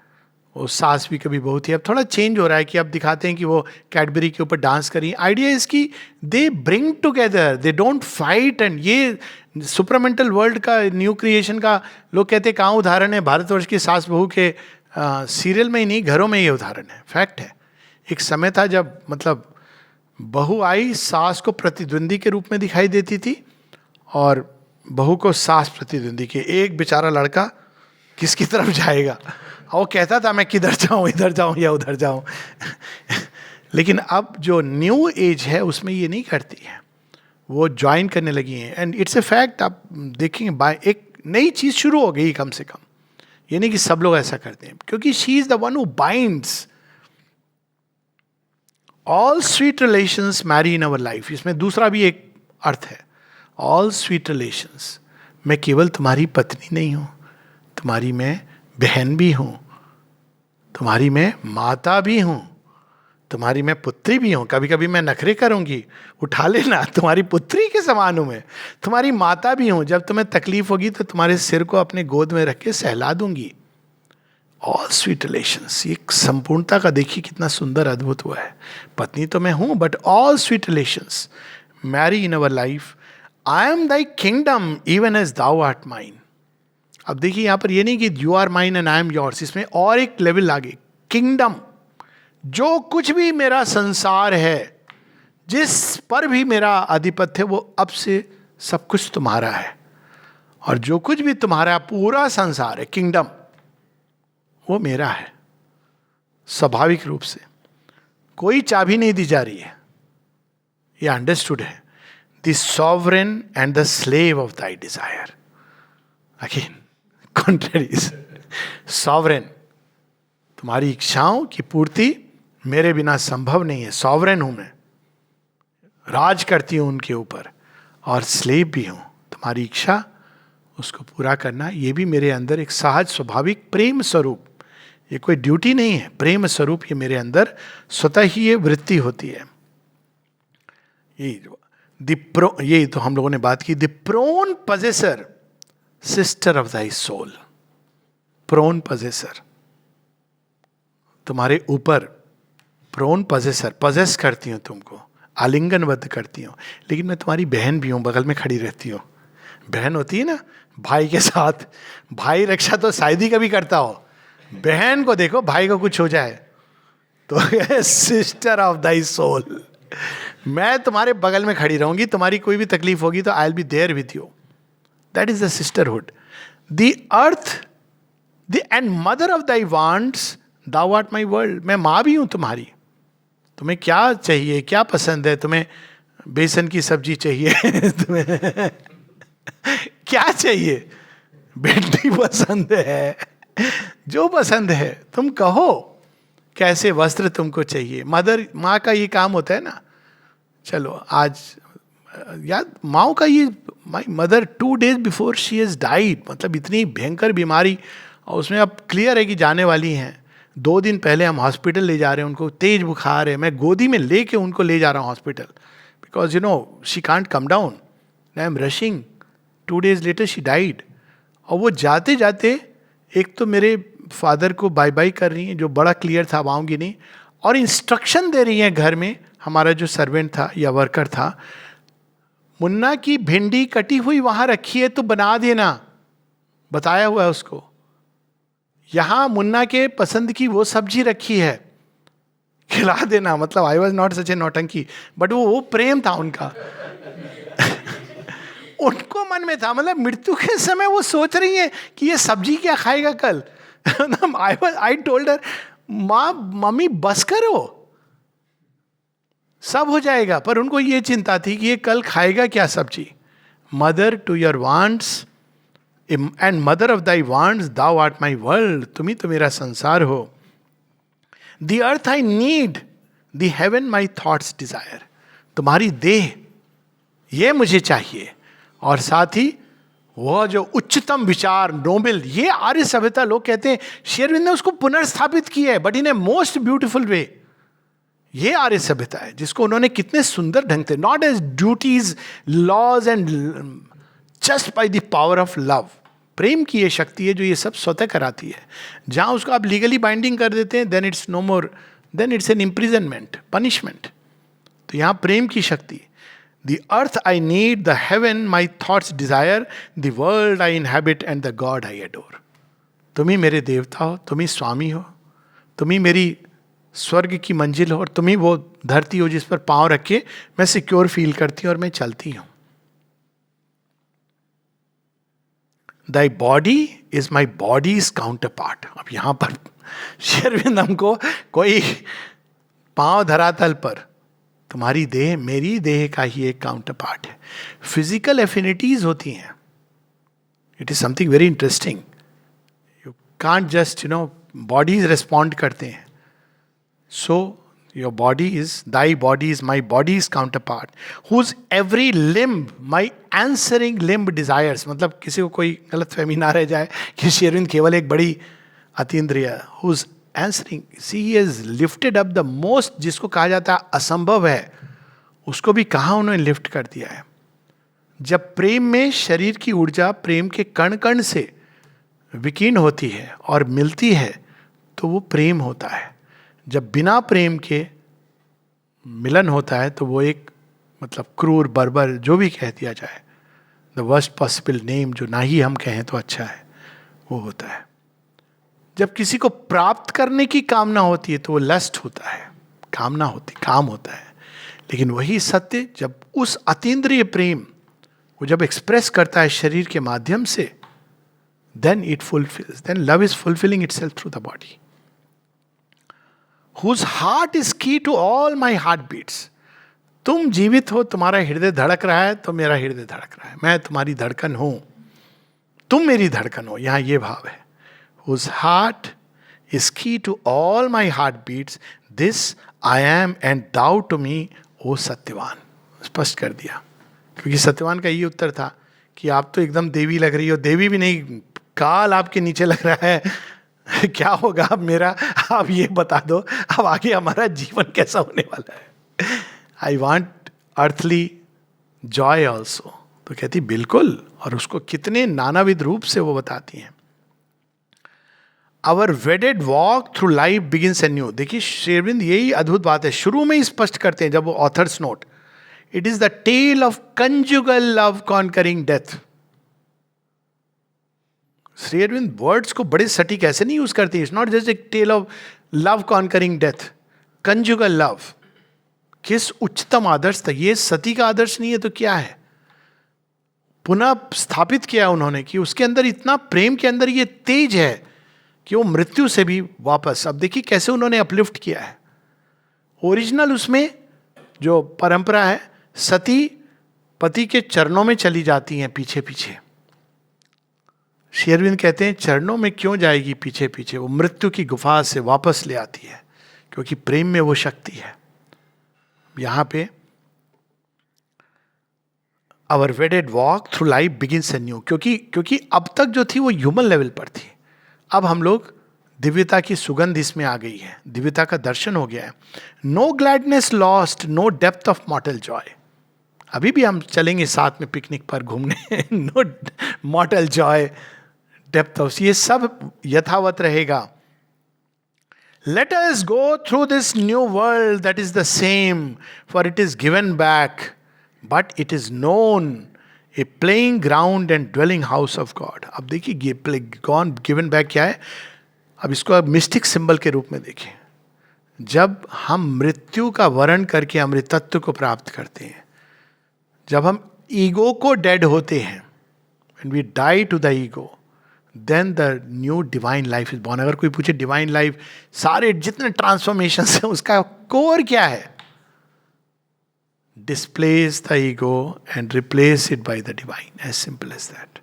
वो सास भी कभी बहुत ही, अब थोड़ा चेंज हो रहा है कि अब दिखाते हैं कि वो कैडबरी के ऊपर डांस करी। आइडिया इसकी they bring together, they don't fight. And ये सुपरमेंटल वर्ल्ड का, न्यू क्रिएशन का लोग कहते हैं कहाँ उदाहरण है, भारतवर्ष की सास बहू के सीरियल में ही नहीं, घरों में ये उदाहरण है, फैक्ट है। एक समय था जब मतलब बहू आई, सास को प्रतिद्वंदी के रूप में दिखाई देती थी और बहू को सास प्रतिद्वंदी के। एक बेचारा लड़का किसकी तरफ जाएगा, वो कहता था मैं किधर जाऊं, इधर जाऊं या उधर जाऊं। लेकिन अब जो न्यू एज है उसमें ये नहीं करती है, वो ज्वाइन करने लगी हैं। एंड इट्स ए फैक्ट, आप देखेंगे बाय एक नई चीज शुरू हो गई कम से कम। ये नहीं कि सब लोग ऐसा करते हैं, क्योंकि she is the one who binds all sweet relations marry in our life. इसमें दूसरा भी एक अर्थ है, ऑल स्वीट रिलेशंस। मैं केवल तुम्हारी पत्नी नहीं हूं, तुम्हारी मैं बहन भी हूं, तुम्हारी मैं माता भी हूं, तुम्हारी मैं पुत्री भी हूं। कभी कभी मैं नखरे करूंगी, उठा लेना, तुम्हारी पुत्री के समान हूं मैं, तुम्हारी माता भी हूं। जब तुम्हें तकलीफ होगी तो तुम्हारे सिर को अपने गोद में रख के सहला दूंगी। ऑल स्वीट रिलेशंस, ये संपूर्णता का देखिए कितना सुंदर अद्भुत हुआ है। पत्नी तो मैं हूं, but all sweet relations marry in our life I am thy kingdom even as thou art mine. अब देखिए यहां पर ये नहीं कि you are mine and I am yours, इसमें और एक लेवल आगे. किंगडम, जो कुछ भी मेरा संसार है, जिस पर भी मेरा आधिपत्य, वो अब से सब कुछ तुम्हारा है. और जो कुछ भी तुम्हारा पूरा संसार है, किंगडम, वो मेरा है. स्वाभाविक रूप से कोई चाबी नहीं दी जा रही है, ये अंडरस्टूड है. The sovereign and the slave of thy desire. Again contraries. Sovereign, तुम्हारी इच्छाओं की पूर्ति मेरे बिना संभव नहीं है. सॉवरेन हूं मैं, राज करती हूं उनके ऊपर, और स्लेव भी हूं. तुम्हारी इच्छा उसको पूरा करना, ये भी मेरे अंदर एक सहज स्वाभाविक प्रेम स्वरूप, ये कोई ड्यूटी नहीं है, प्रेम स्वरूप ये मेरे अंदर स्वतः ही ये वृत्ति होती है. ये तो हम लोगों ने बात की. The prone possessor, sister of thy soul. Prone possessor, तुम्हारे ऊपर प्रोन पजेसर, पजेस करती हूँ तुमको, आलिंगनबद्ध करती हूँ. लेकिन मैं तुम्हारी बहन भी हूँ, बगल में खड़ी रहती हूँ. बहन होती है ना भाई के साथ, भाई रक्षा तो शायद ही कभी करता हो, बहन को देखो भाई को कुछ हो जाए तो सिस्टर ऑफ दाई सोल, मैं तुम्हारे बगल में खड़ी रहूंगी, तुम्हारी कोई भी तकलीफ होगी तो I will be there with you. That is the sisterhood. The earth the end mother of thy wants, thou art my world. मैं माँ भी हूं तुम्हारी. तुम्हें क्या चाहिए, क्या पसंद है? तुम्हें बेसन की सब्जी चाहिए तुम्हें क्या चाहिए? भिंडी पसंद है, जो पसंद है तुम कहो. कैसे वस्त्र तुमको चाहिए? मदर, माँ का ये काम होता है ना. चलो आज याद, माँ का ये, my mother 2 days before she has died, मतलब इतनी भयंकर बीमारी, और उसमें अब क्लियर है कि जाने वाली हैं. 2 दिन पहले हम हॉस्पिटल ले जा रहे हैं उनको, तेज बुखार है, मैं गोदी में लेके उनको ले जा रहा हूँ hospital, because you know she can't come down. I am rushing. 2 days later she died. और वो जाते जाते एक तो मेरे फादर को बाय बाय कर रही हैं, जो बड़ा क्लियर था, अब आऊँगी नहीं, और इंस्ट्रक्शन दे रही हैं घर में. हमारा जो सर्वेंट था या वर्कर था, मुन्ना की भिंडी कटी हुई वहाँ रखी है तो बना देना, बताया हुआ है उसको. यहाँ मुन्ना के पसंद की वो सब्जी रखी है, खिला देना. मतलब आई वॉज नॉट सच ए नौटंकी, बट वो प्रेम था उनका उनको मन में था, मतलब मृत्यु के समय वो सोच रही है कि ये सब्जी क्या खाएगा कल. आई टोल्ड हर, माँ मम्मी बस करो, सब हो जाएगा. पर उनको ये चिंता थी कि ये कल खाएगा क्या सब्जी. Mother to your wants and mother of thy wants, thou art my world. तुम ही तो मेरा संसार हो. The earth I need, the heaven my thoughts desire. तुम्हारी देह, ये मुझे चाहिए. और साथ ही वह जो उच्चतम विचार, नोबेल, ये आर्य सभ्यता लोग कहते हैं, श्री अरविंद ने उसको पुनर्स्थापित किया है, but in a most beautiful way. ये आर्य सभ्यता है जिसको उन्होंने कितने सुंदर ढंग से, not as duties, laws and, just by the power of love. प्रेम की ये शक्ति है जो ये सब स्वतः कराती है. जहां उसको आप लीगली बाइंडिंग कर देते हैं, then it's no more, then it's an imprisonment, punishment. तो यहां प्रेम की शक्ति. The earth I need, the heaven my thoughts desire, the world I inhabit and the God I adore. तुम ही मेरे देवता हो, तुम ही स्वामी हो, तुम ही मेरी स्वर्ग की मंजिल हो, और तुम ही वो धरती हो जिस पर पांव रखे मैं सिक्योर फील करती हूँ और मैं चलती हूँ. दाई body is my body's counter part. अब यहां पर श्री अरविंद हमको कोई पांव धरातल पर, तुम्हारी देह मेरी देह का ही एक काउंटर पार्ट है. फिजिकल एफिनिटीज होती हैं. It is something very interesting. You can't just, you know, bodies respond करते हैं. So your body is, thy body is my body's counterpart, whose every limb my answering limb desires. मतलब किसी को कोई गलत फहमी ना रह जाए कि श्री अरविंद केवल एक बड़ी अतीन्द्रिय, whose answering, she is lifted up the most, जिसको कहा जाता है असंभव है, उसको भी कहाँ उन्होंने लिफ्ट कर दिया है. जब प्रेम में शरीर की ऊर्जा प्रेम के कण कण से विकीर्ण होती है और मिलती है तो वो प्रेम होता है. जब बिना प्रेम के मिलन होता है तो वो एक, मतलब क्रूर, बर्बर, जो भी कह दिया जाए, द वर्स्ट पॉसिबल नेम, जो ना ही हम कहें तो अच्छा है, वो होता है। जब किसी को प्राप्त करने की कामना होती है तो वो लस्ट होता है, कामना होती, काम होता है। लेकिन वही सत्य जब उस अतीन्द्रिय प्रेम वो जब एक्सप्रेस करता है शरीर के माध्यम से, then it fulfills, then love is fulfilling itself through the body. Whose heart is key to all my heartbeats. तुम जीवित हो, तुम्हारा हृदय धड़क रहा है तो मेरा हृदय धड़क रहा है, मैं तुम्हारी धड़कन हूं, तुम मेरी धड़कन हो, यहां ये भाव है। Whose heart is key to all my heartbeats, this I am and thou to me, ओ सत्यवान। स्पष्ट कर दिया, क्योंकि सत्यवान का ये उत्तर था कि आप तो एकदम देवी लग रही हो, देवी भी नहीं, काल आपके नीचे लग रहा है, क्या होगा अब मेरा, आप ये बता दो, अब आगे हमारा जीवन कैसा होने वाला है। I want earthly Joy also. तो कहती बिल्कुल, और उसको कितने नानाविध रूप से वो बताती हैं। Our wedded walk through life begins anew. देखिए श्री अरविंद यही अद्भुत बात है, शुरू में ही स्पष्ट करते हैं जब वो author's note, it is the tale of conjugal love conquering death. Shri Aurobindo words को बड़े सटीक ऐसे नहीं यूज करते, it's not just a tale of love conquering death, conjugal love. किस उच्चतम आदर्श तक, ये सती का आदर्श नहीं है तो क्या है, पुनः स्थापित किया उन्होंने कि उसके अंदर इतना प्रेम के अंदर ये तेज है कि वो मृत्यु से भी वापस, अब देखिए कैसे उन्होंने अपलिफ्ट किया है। ओरिजिनल उसमें जो परंपरा है, सती पति के चरणों में चली जाती हैं पीछे पीछे। श्री अरविंद कहते हैं चरणों में क्यों जाएगी पीछे पीछे, वो मृत्यु की गुफा से वापस ले आती है, क्योंकि प्रेम में वो शक्ति है। यहां पे our wedded walk through life begins anew, क्योंकि अब तक जो थी वो ह्यूमन लेवल पर थी, अब हम लोग दिव्यता की सुगंध इसमें आ गई है, दिव्यता का दर्शन हो गया है। No gladness lost, no depth of mortal joy. अभी भी हम चलेंगे साथ में पिकनिक पर घूमने, no mortal joy, depth of, ये सब यथावत रहेगा। Let us go through this new world that is the same, for it is given back but it is known, a playing ground and dwelling house of God. अब देखिए गॉन गिवन बैक क्या है, अब इसको अब मिस्टिक सिंबल के रूप में देखें। जब हम मृत्यु का वर्ण करके अमृतत्व को प्राप्त करते हैं, जब हम ईगो को डेड होते हैं, when we die to the ego, then the new divine life is born। अगर कोई पूछे डिवाइन लाइफ, सारे जितने ट्रांसफॉर्मेशन हैं उसका कोर क्या है, displace the ego and replace it by the divine, as simple as that।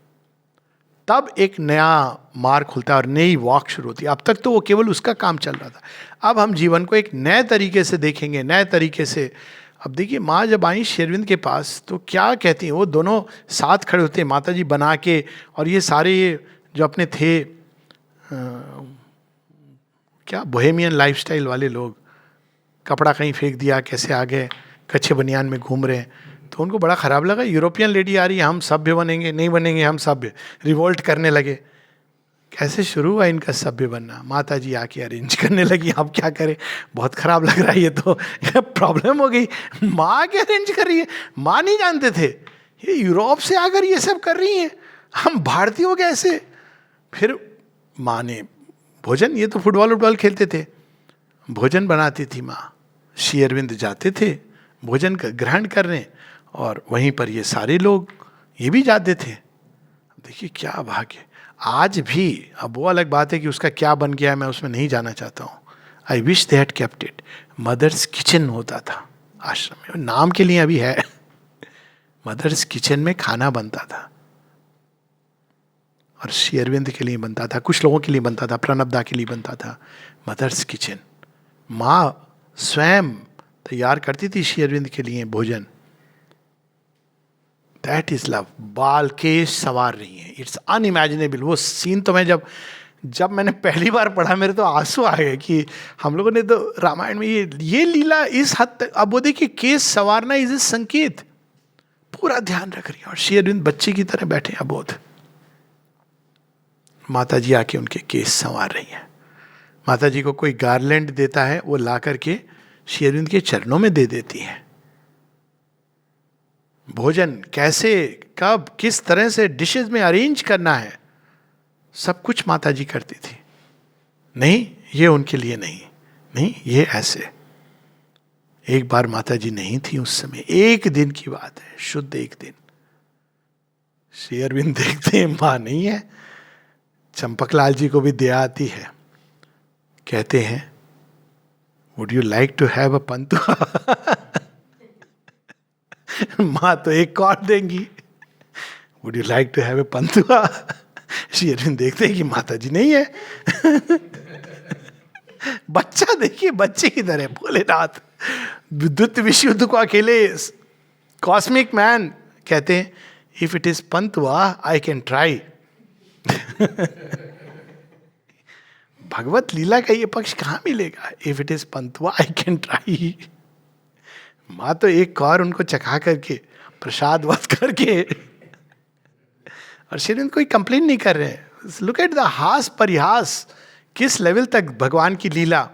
तब एक नया मार्ग खुलता है और नई वॉक शुरू होती है। अब तक तो वो केवल उसका काम चल रहा था, अब हम जीवन को एक नए तरीके से देखेंगे, नए तरीके से। अब देखिए माँ जब आई श्री अरविंद के पास तो क्या कहती हैं, वो दोनों साथ खड़े होते हैं, माता जी बना के, और ये सारे जो अपने थे क्या बोहेमियन लाइफस्टाइल वाले लोग, कपड़ा कहीं फेंक दिया, कैसे आ गए, कच्चे बनियान में घूम रहे हैं, तो उनको बड़ा ख़राब लगा। यूरोपियन लेडी आ रही है, हम सभ्य बनेंगे, नहीं बनेंगे हम सभ्य, रिवोल्ट करने लगे। कैसे शुरू हुआ इनका सभ्य बनना, माता जी आके अरेंज करने लगी, अब क्या करें, बहुत ख़राब लग रहा है ये तो, प्रॉब्लम हो गई। माँ आके अरेंज कर रही है, माँ नहीं जानते थे ये यूरोप से आकर ये सब कर रही हैं, हम भारतीय हो गए ऐसे। फिर माँ ने भोजन, ये तो फुटबॉल खेलते थे, भोजन बनाती थी माँ, श्री अरविंद जाते थे भोजन का ग्रहण करने, और वहीं पर ये सारे लोग ये भी जाते थे। देखिए क्या भाग्य। आज भी, अब वो अलग बात है कि उसका क्या बन गया है, मैं उसमें नहीं जाना चाहता हूँ। I wish they had kept it. Mother's kitchen होता था आश्रम में, नाम के लिए अभी है, मदर्स किचन में खाना बनता था, और श्री अरविंद के लिए बनता था, कुछ लोगों के लिए बनता था, प्रणबदा के लिए बनता था। मदर्स किचन, माँ स्वयं तैयार करती थी श्री अरविंद के लिए भोजन। That is love. बाल केश संवार रही है, इट्स अनइमेजिनेबल। वो सीन तो मैं जब मैंने पहली बार पढ़ा मेरे तो आंसू आ गए कि हम लोगों ने तो रामायण में ये लीला इस हद तक। अब वो देखिए केस संवारना इज ए संकेत, पूरा ध्यान रख रही है, और श्री अरविंद बच्चे की तरह बैठे अबोध। माता जी आके उनके केस संवार रही हैं। माता जी को कोई गार्लैंड देता है, वो ला करके श्री अरविंद के चरणों में दे देती हैं। भोजन कैसे, कब, किस तरह से डिशेस में अरेंज करना है, सब कुछ माता जी करती थी. नहीं ये उनके लिए नहीं, नहीं ये ऐसे. एक बार माता जी नहीं थी उस समय, एक दिन की बात है, शुद्ध एक दिन. श्री अरविंद देखते हैं मां नहीं है. चंपकलाल जी को भी दया आती है, कहते हैं would you like to have a pantua. मां तो एक और देंगी, would you like to have a pantua. Sri Aurobindo देखते हैं कि माता जी नहीं है. बच्चा देखिए, बच्चे की तरह भोलेनाथ विद्युत विशुद्ध को अकेले कॉस्मिक मैन कहते हैं इफ इट इज पंतुआ आई कैन ट्राई. भगवत लीला का ये पक्ष कहां मिलेगा? इफ इट इज पंतुआ आई कैन ट्राई. मां तो एक और उनको चखा करके प्रसाद वध करके, और श्रीरंग कोई कंप्लेन नहीं कर रहे हैं. लुक एट द हास परिहास, किस लेवल तक भगवान की लीला.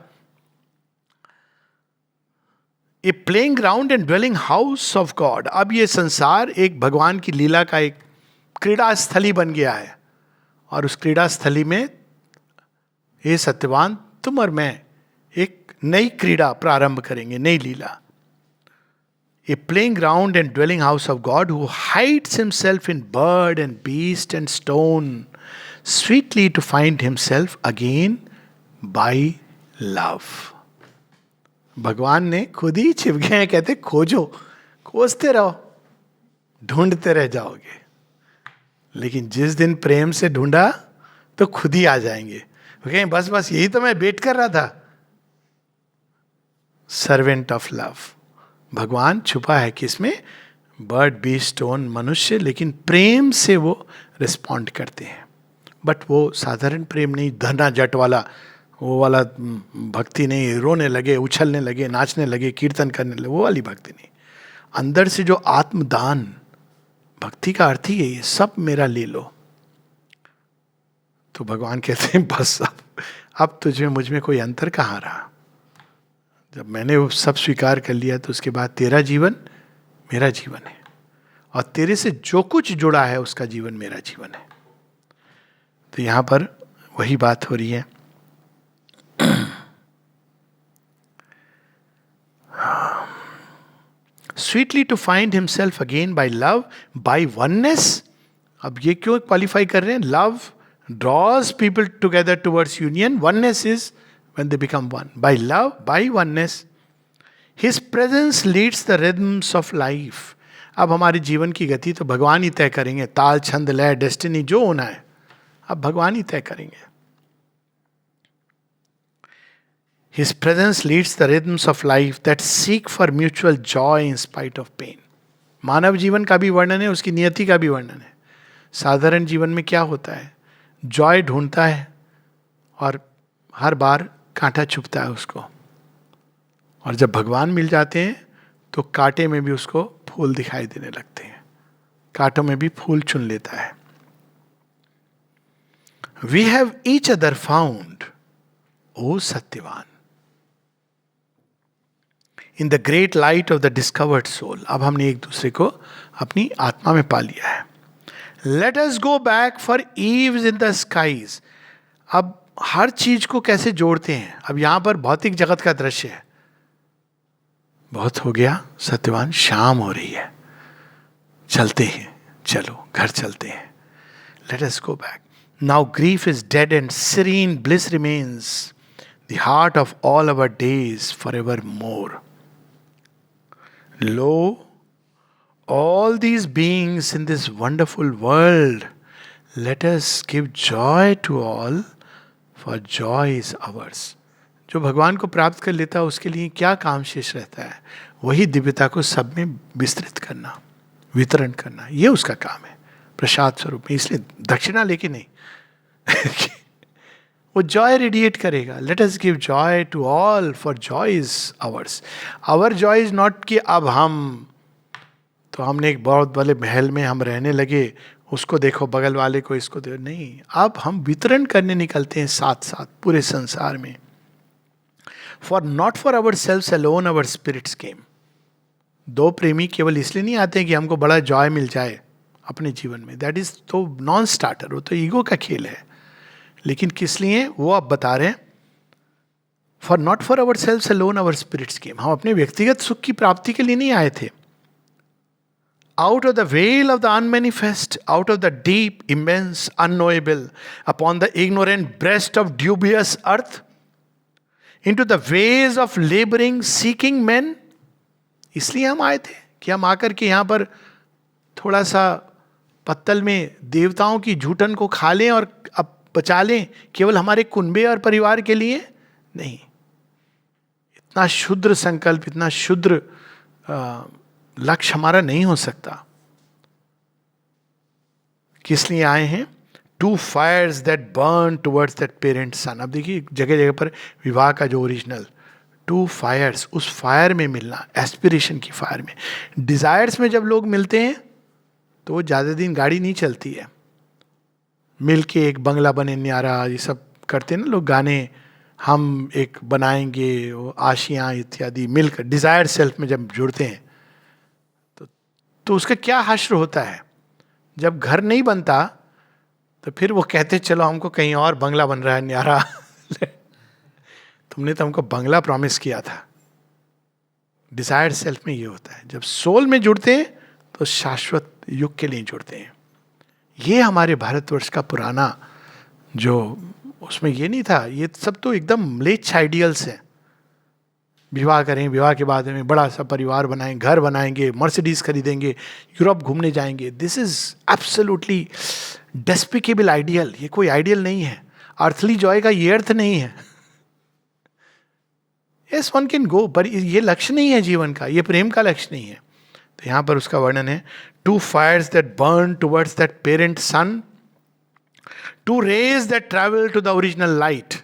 A playing ground and dwelling house of God. अब ये संसार एक भगवान की लीला का एक क्रीड़ा स्थली बन गया है, और उस क्रीड़ा स्थली में ये सत्यवान तुम और मैं एक नई क्रीड़ा प्रारंभ करेंगे, नई लीला. A playing ground and dwelling house of God who hides himself in bird and beast and stone, sweetly to find himself again by love. भगवान ने खुद ही छिप गए हैं, कहते खोजो, खोजते रहो, ढूंढते रह जाओगे. लेकिन जिस दिन प्रेम से ढूंढा तो खुद ही आ जाएंगे. कहें बस बस यही तो मैं वेट कर रहा था. Servant of love. भगवान छुपा है किसमें? बर्ड बी स्टोन मनुष्य, लेकिन प्रेम से वो रिस्पॉन्ड करते हैं. बट वो साधारण प्रेम नहीं, धना जट वाला, वो वाला भक्ति नहीं, रोने लगे, उछलने लगे, नाचने लगे, कीर्तन करने लगे, वो वाली भक्ति नहीं. अंदर से जो आत्मदान, भक्ति का अर्थ ही है ये सब मेरा ले लो. तो भगवान कहते हैं बस अब तुझे मुझ में कोई अंतर कहाँ रहा. जब मैंने वो सब स्वीकार कर लिया तो उसके बाद तेरा जीवन मेरा जीवन है, और तेरे से जो कुछ जुड़ा है उसका जीवन मेरा जीवन है. तो यहां पर वही बात हो रही है. Sweetly to find himself again by love, by oneness. अब ये क्यों क्वालिफाई कर रहे हैं? Love draws people together towards union. Oneness is when they become one. By love, by oneness. His presence leads the rhythms of life. अब हमारे जीवन की गति तो भगवान ही तय करेंगे. ताल, छंद, लय, डेस्टिनी जो होना है अब भगवान ही तय करेंगे. His presence leads the rhythms of life that seek for mutual joy in spite of pain. मानव जीवन का भी वर्णन है, उसकी नियति का भी वर्णन है. साधारण जीवन में क्या होता है? जॉय ढूंढता है और हर बार कांटा चुभता है उसको, और जब भगवान मिल जाते हैं तो कांटे में भी उसको फूल दिखाई देने लगते हैं, कांटों में भी फूल चुन लेता है. We have each other found O Satyavan in the great light of the discovered soul. अब हमने एक दूसरे को अपनी आत्मा में पा लिया है. Let us go back for eaves in the skies. अब हर चीज को कैसे जोड़ते हैं? अब यहां पर भौतिक जगत का दृश्य है. बहुत हो गया सत्यवान, शाम हो रही है, चलते हैं, चलो घर चलते हैं. Let us go back. Now grief is dead and serene bliss remains, the heart of all our days forevermore. Lo, all these beings in this wonderful world, let us give joy to all, for joy is ours. जो भगवान को प्राप्त कर लेता है उसके लिए क्या काम शेष रहता है? वही दिव्यता को सब में विस्तृत करना, वितरण करना, ये उसका काम है प्रसाद स्वरूप में. इसलिए दक्षिणा लेके नहीं वो जॉय रेडिएट करेगा. Let us give joy to all, for joy is ours. Our joy is not कि अब हम तो हमने एक बहुत बड़े महल में हम रहने लगे, उसको देखो, बगल वाले को, इसको देखो. नहीं, अब हम वितरण करने निकलते हैं साथ साथ पूरे संसार में. For not for our self alone our spirits came. दो प्रेमी केवल इसलिए नहीं आते हैं कि हमको बड़ा जॉय मिल जाए अपने जीवन में, दैट इज तो नॉन स्टार्टर, वो तो ईगो का खेल है. लेकिन किस लिए वो आप बता रहे हैं, for not for our self alone our spirits came. हम अपने व्यक्तिगत सुख की प्राप्ति के लिए नहीं आए थे. Out of the veil of the unmanifest, out of the deep, immense, unknowable, upon the ignorant breast of dubious earth, into the ways of laboring, seeking men. इसलिए हम आए थे कि हम आकर के यहाँ पर थोड़ा सा पत्तल में देवताओं की झूठन को खा लें और अब बचा लें, केवल हमारे कुनबे और परिवार के लिए नहीं. इतना शुद्र संकल्प, इतना शुद्र लक्ष्य हमारा नहीं हो सकता. किस लिए आए हैं? Two fires that burn towards that parent sun. अब देखिए जगह जगह पर विवाह का जो ओरिजिनल, टू फायर्स, उस फायर में मिलना, एस्पिरेशन की फायर में. डिजायर्स में जब लोग मिलते हैं तो वो ज़्यादा दिन गाड़ी नहीं चलती है. मिल के एक बंगला बने न्यारा, ये सब करते हैं ना लोग गाने, हम एक बनाएंगे, वो आशियाँ इत्यादि मिलकर डिजायर सेल्फ में जब जुड़ते हैं तो उसका क्या हश्र होता है. जब घर नहीं बनता तो फिर वो कहते चलो हमको कहीं और बंगला बन रहा है न्यारा. तुमने तो हमको बंगला प्रॉमिस किया था. डिजायर सेल्फ में ये होता है. जब सोल में जुड़ते हैं तो शाश्वत युग के लिए जुड़ते हैं. ये हमारे भारतवर्ष का पुराना जो, उसमें ये नहीं था, ये सब तो एकदम म्लेच्छ आइडियल्स हैं. विवाह करें, विवाह के बाद में बड़ा सा परिवार बनाएं, घर बनाएंगे, मर्सिडीज खरीदेंगे, यूरोप घूमने जाएंगे. This is absolutely despicable ideal. ये कोई आइडियल नहीं है. अर्थली जॉय का ये अर्थ नहीं है. यस वन कैन गो, पर ये लक्ष्य नहीं है जीवन का, ये प्रेम का लक्ष्य नहीं है. तो यहां पर उसका वर्णन है, two fires that burn towards that parent sun, two rays that travel to the original light.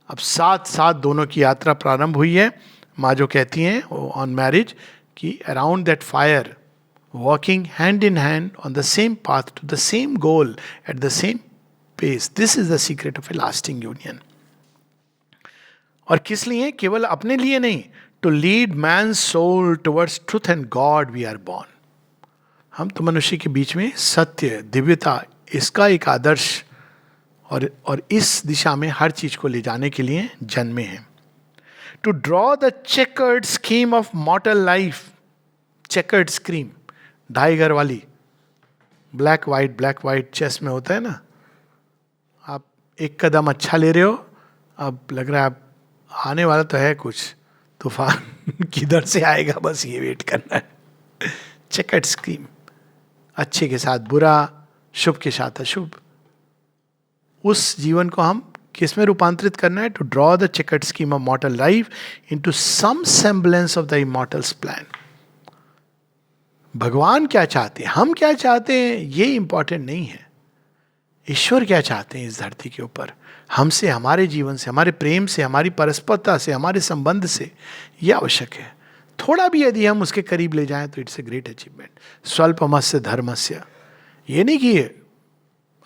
अब साथ साथ दोनों की यात्रा प्रारंभ हुई है. माँ जो कहती हैं ऑन मैरिज कि around that fire, walking hand in hand on the same path to the same goal at the same pace. This is the secret of a lasting union. और किस लिए? केवल अपने लिए नहीं, to lead man soul towards truth and God we are born. हम तो मनुष्य के बीच में सत्य, दिव्यता, इसका एक आदर्श और इस दिशा में हर चीज को ले जाने के लिए जन्मे हैं. To draw the chequered scheme of mortal life. Chequered scheme, ढाई घर वाली, ब्लैक वाइट चेस में होता है ना. आप एक कदम अच्छा ले रहे हो, अब लग रहा है आप आने वाला तो है कुछ तूफान, किधर से आएगा बस ये वेट करना है. चेकर्ड स्कीम, अच्छे के साथ बुरा, शुभ के साथ अशुभ. उस जीवन को हम किस में रूपांतरित करना है? To draw the chequered scheme of mortal life into some semblance of the immortal's plan. भगवान क्या चाहते हैं, हम क्या चाहते हैं, ये इंपॉर्टेंट नहीं है. ईश्वर क्या चाहते हैं इस धरती के ऊपर हमसे, हमारे जीवन से, हमारे प्रेम से, हमारी परस्परता से, हमारे संबंध से, यह आवश्यक है. थोड़ा भी यदि हम उसके करीब ले जाएं तो इट्स ए ग्रेट अचीवमेंट. स्वल्पमस्य धर्मस्य, ये नहीं कि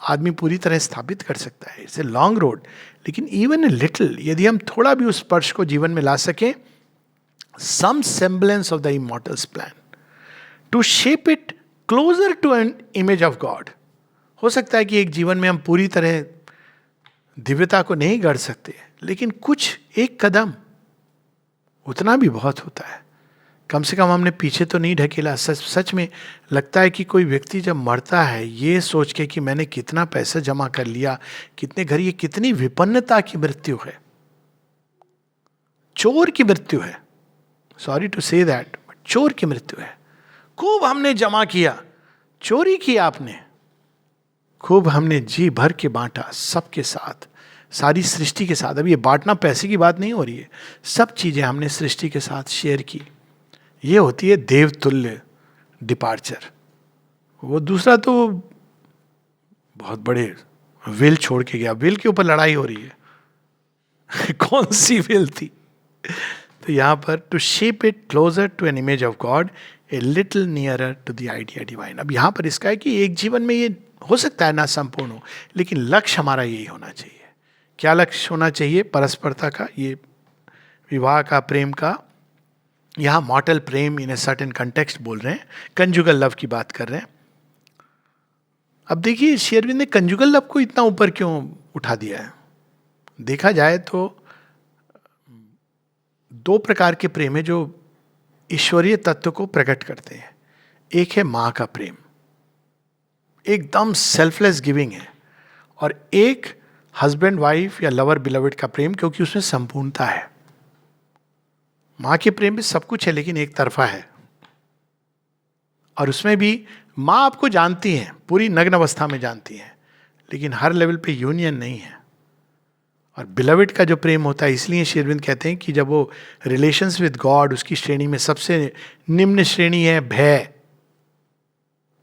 आदमी पूरी तरह स्थापित कर सकता है, इट्स ए लॉन्ग रोड. लेकिन इवन ए लिटिल, यदि हम थोड़ा भी उस स्पर्श को जीवन में ला सकें, some semblance of the immortal's plan, to shape it closer to an image of God. हो सकता है कि एक जीवन में हम पूरी तरह दिव्यता को नहीं गढ़ सकते, लेकिन कुछ एक कदम, उतना भी बहुत होता है. कम से कम हमने पीछे तो नहीं ढकेला. सच में लगता है कि कोई व्यक्ति जब मरता है ये सोच के कि मैंने कितना पैसा जमा कर लिया, कितने घर, ये कितनी विपन्नता की मृत्यु है, चोर की मृत्यु है. Sorry to say that, but चोर की मृत्यु है. खूब हमने जमा किया, चोरी किया आपने. खूब हमने जी भर के बांटा सबके साथ, सारी सृष्टि के साथ. अब ये बांटना पैसे की बात नहीं हो रही है, सब चीजें हमने सृष्टि के साथ शेयर की. ये होती है देवतुल्य डिपार्चर. वो दूसरा तो बहुत बड़े विल छोड़ के गया, विल के ऊपर लड़ाई हो रही है. कौन सी विल थी? तो यहां पर to shape it closer to an image of God, a little nearer to the idea divine. अब यहां पर इसका है कि एक जीवन में ये हो सकता है ना संपूर्ण हो, लेकिन लक्ष्य हमारा यही होना चाहिए. क्या लक्ष्य होना चाहिए? परस्परता का, ये विवाह का, प्रेम का, यहां मॉर्टल प्रेम इन ए सर्टेन कंटेक्स्ट बोल रहे हैं, कंजुगल लव की बात कर रहे हैं. अब देखिए श्री अरविंद ने कंजुगल लव को इतना ऊपर क्यों उठा दिया है. देखा जाए तो दो प्रकार के प्रेम है जो ईश्वरीय तत्व को प्रकट करते हैं. एक है मां का प्रेम, एकदम सेल्फलेस गिविंग है, और एक हस्बैंड वाइफ या लवर बिलवड का प्रेम, क्योंकि उसमें संपूर्णता है. मां के प्रेम में सब कुछ है लेकिन एक तरफा है, और उसमें भी मां आपको जानती हैं, पूरी नग्न अवस्था में जानती हैं, लेकिन हर लेवल पे यूनियन नहीं है. और बिलवड का जो प्रेम होता है, इसलिए श्री अरविंद कहते हैं कि जब वो रिलेशंस विद गॉड, उसकी श्रेणी में सबसे निम्न श्रेणी है भय,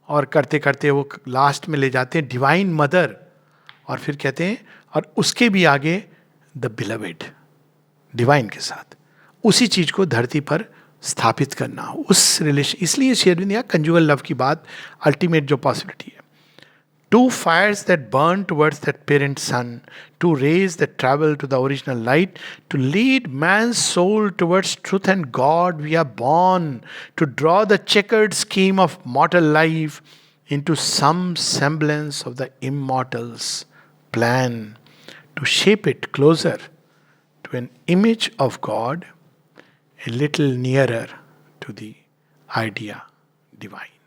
और करते करते वो लास्ट में ले जाते हैं डिवाइन मदर, और फिर कहते हैं और उसके भी आगे द बिलवड, डिवाइन के साथ उसी चीज को धरती पर स्थापित करना, उस रिलेशन. इसलिए श्री अरविंद यहाँ कंजुगल लव की बात, अल्टीमेट जो पॉसिबिलिटी है. Two fires that burn towards that parent sun, two rays that travel to the original light, to lead man's soul towards truth and God. We are born to draw the checkered scheme of mortal life into some semblance of the immortal's plan, to shape it closer to an image of God, a little nearer to the idea divine.